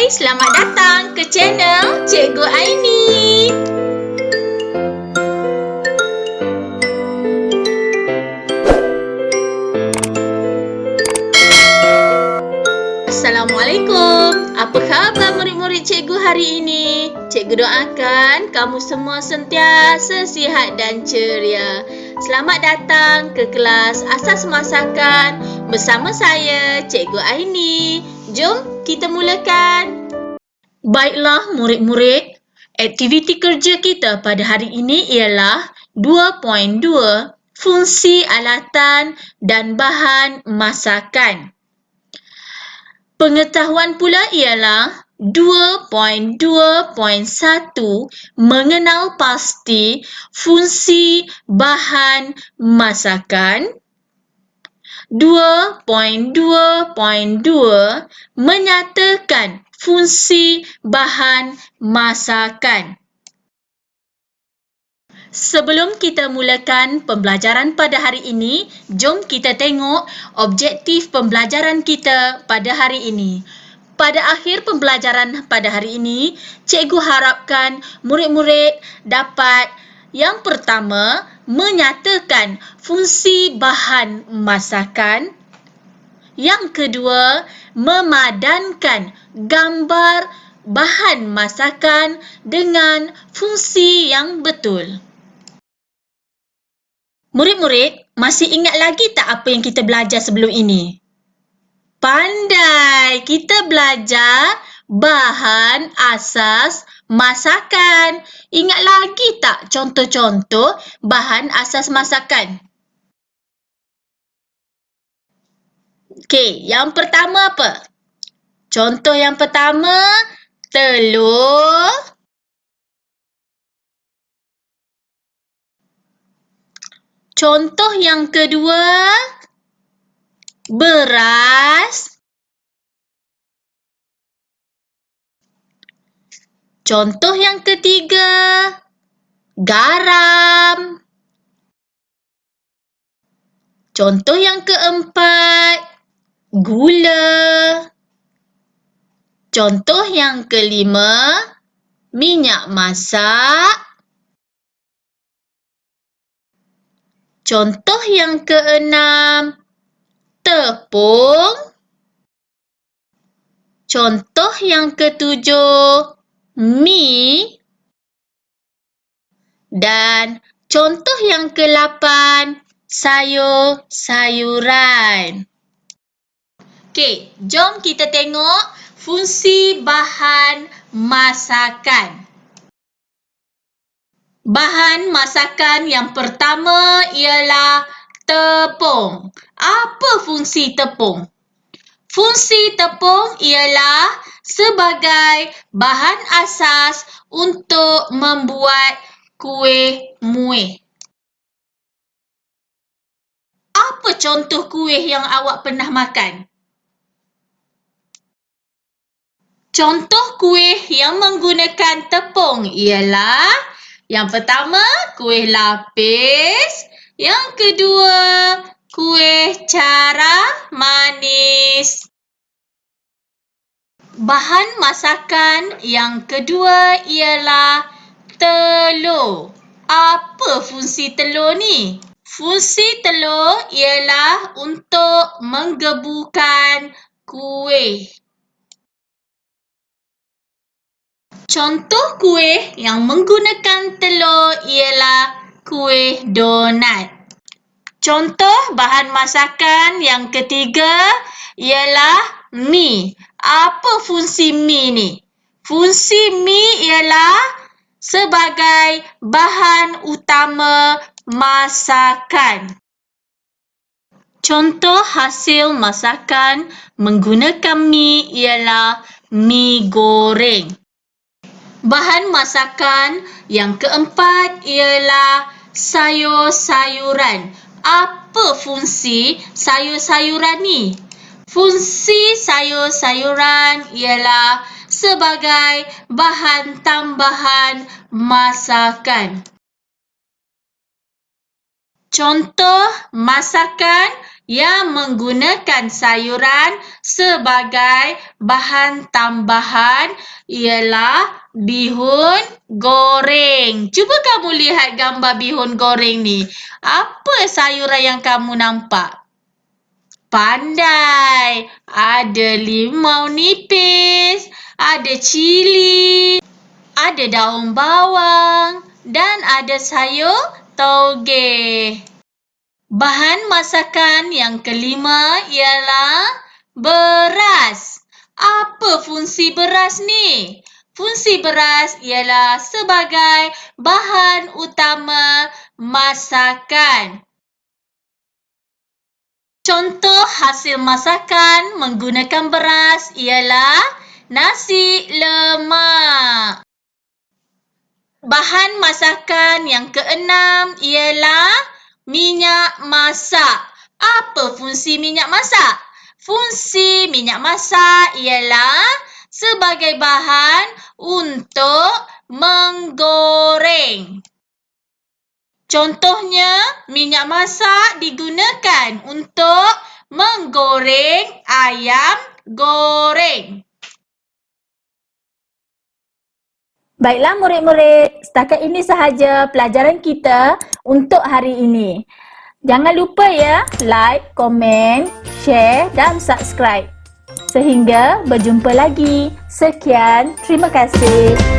Hai, selamat datang ke channel Cikgu Aini. Assalamualaikum. Apa khabar murid-murid cikgu hari ini? Cikgu doakan kamu semua sentiasa sihat dan ceria. Selamat datang ke kelas Asas Masakan bersama saya, Cikgu Aini. Jom kita mulakan. Baiklah murid-murid, aktiviti kerja kita pada hari ini ialah 2.2 fungsi alatan dan bahan masakan. Pengetahuan pula ialah 2.2.1 mengenal pasti fungsi bahan masakan. 2.2.2 menyatakan fungsi bahan masakan. Sebelum kita mulakan pembelajaran pada hari ini, jom kita tengok objektif pembelajaran kita pada hari ini. Pada akhir pembelajaran pada hari ini, cikgu harapkan murid-murid dapat yang pertama, menyatakan fungsi bahan masakan. Yang kedua, memadankan gambar bahan masakan dengan fungsi yang betul. Murid-murid, masih ingat lagi tak apa yang kita belajar sebelum ini? Pandai! Kita belajar bahan asas masakan. Ingat lagi tak contoh-contoh bahan asas masakan? Okey, yang pertama apa? Contoh yang pertama, telur. Contoh yang kedua, beras. Contoh yang ketiga, garam. Contoh yang keempat, gula. Contoh yang kelima, minyak masak. Contoh yang keenam, tepung. Contoh yang ketujuh, mi. Dan contoh yang ke-8, sayur-sayuran. Okey, jom kita tengok fungsi bahan masakan. Bahan masakan yang pertama ialah tepung. Apa fungsi tepung? Fungsi tepung ialah sebagai bahan asas untuk membuat kuih muih. Apa contoh kuih yang awak pernah makan? Contoh kuih yang menggunakan tepung ialah yang pertama, kuih lapis. Yang kedua, kuih cara manis. Bahan masakan yang kedua ialah telur. Apa fungsi telur ni? Fungsi telur ialah untuk menggebukan kuih. Contoh kuih yang menggunakan telur ialah kuih donat. Contoh bahan masakan yang ketiga ialah mi. Apa fungsi mi ni? Fungsi mi ialah sebagai bahan utama masakan. Contoh hasil masakan menggunakan mi ialah mi goreng. Bahan masakan yang keempat ialah sayur-sayuran. Apa fungsi sayur-sayuran ni? Fungsi sayur-sayuran ialah sebagai bahan tambahan masakan. Contoh masakan yang menggunakan sayuran sebagai bahan tambahan ialah bihun goreng. Cuba kamu lihat gambar bihun goreng ni. Apa sayuran yang kamu nampak? Pandai. Ada limau nipis, ada cili, ada daun bawang dan ada sayur toge. Bahan masakan yang kelima ialah beras. Apa fungsi beras ni? Fungsi beras ialah sebagai bahan utama masakan. Contoh hasil masakan menggunakan beras ialah nasi lemak. Bahan masakan yang keenam ialah minyak masak. Apa fungsi minyak masak? Fungsi minyak masak ialah sebagai bahan untuk menggoreng. Contohnya, minyak masak digunakan untuk menggoreng ayam goreng. Baiklah murid-murid, setakat ini sahaja pelajaran kita untuk hari ini. Jangan lupa ya, like, komen, share dan subscribe. Sehingga berjumpa lagi. Sekian, terima kasih.